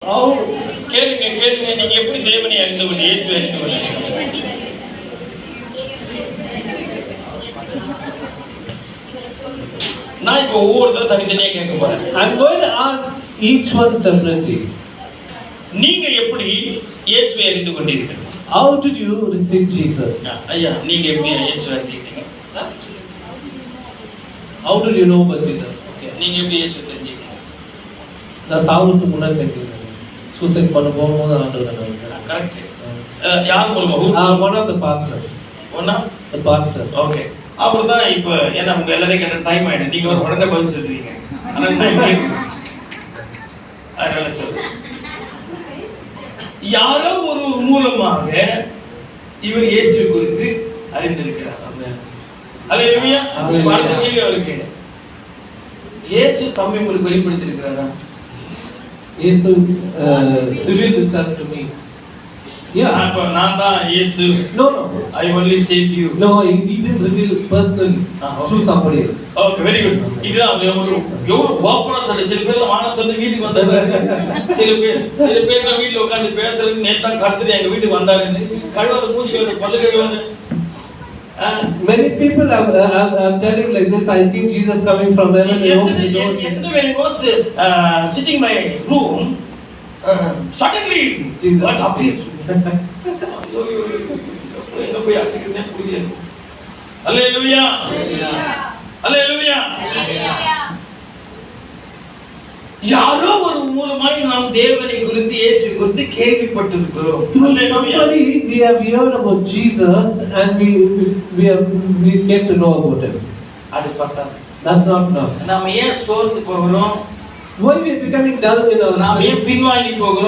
கேளுங்க கேளுங்க, நீங்க எப்படி தேவனை அறிந்து கொண்டு இயேசுவை அறிந்து கொண்டீங்க? நான் இப்போ ஒவ்வொருத்தரும் தனித்தனியா கேட்க போறேன். I'm going to ask each one separately. நீங்க எப்படி இயேசுவை அறிந்து கொண்டீர்கள்? How did you receive Jesus? ஐயா, நீங்க எப்படி இயேசுவை அறிந்தீங்க? How did you know about Jesus? நீங்க எப்படி இயேசுவை தெரிஞ்சுக்கிட்டீங்க? நான் சாவுக்கு முன்னாடி தெரிஞ்சுக்கிட்டேன். சூசைட் பண்ண போகும்போது ஆண்டவர் நான் கரெக்ட். யார் மூலமா? one of the pastors. One of the pastors. Okay. அப்புறம் இப்போ ஏன்னா உங்க எல்லாரையும் கேட்ட டைம் ஆயிடும். நீங்க ஒரு உடனே பதில் சொல்லுவீங்க. ஆனா அதனால சொல்றேன். யாரோ ஒரு மூலமாக இவர் இயேசு குறித்து அறிந்திருக்கிறார். அல்லேலூயா. அடுத்த கேள்வி அவருக்கு, இயேசு தம்மை உங்களுக்கு வெளிப்படுத்தி இருக்கிறாரா? இயேசு revealed himself to me. Yeah. அப்ப நான் தான் இயேசு. No. I only saved you. No, he didn't reveal personally through somebody else. Okay, very good. இதுதான் எவ்வளவு ஓப்பனா சொல்லி. சில பேர்லாம் வானத்துல இருந்து வீட்டுக்கு வந்தாங்க. சில பேர் வீட்டுல உட்கார்ந்து பேசுறது, நேத்தா கர்த்தர் எங்க வீட்டுக்கு வந்தாருன்னு கழுவாத மூஞ்சி கழுவாத பல்லு கழுவாத. Many people are telling like this, I see Jesus coming from heaven. Yesterday when I was sitting in my room, suddenly Jesus was appeared to me. எங்க போய் அடிச்சுக்கிறதே புரியல. அல்லேலூயா. அல்லேலூயா. யாரோ ஒரு மூலமாய் நாம் தேவனை குறித்து இயேசு குறித்து கேள்விப்பட்டிருக்கிறோம். Through somebody we have heard about Jesus and we came to know about him. அது பத்தாது. That's not enough. நாம ஏன் சோர்ந்து போகிறோம்? Why we are becoming dull in our நாம ஏன் பின்வாங்கி போகிறோம்?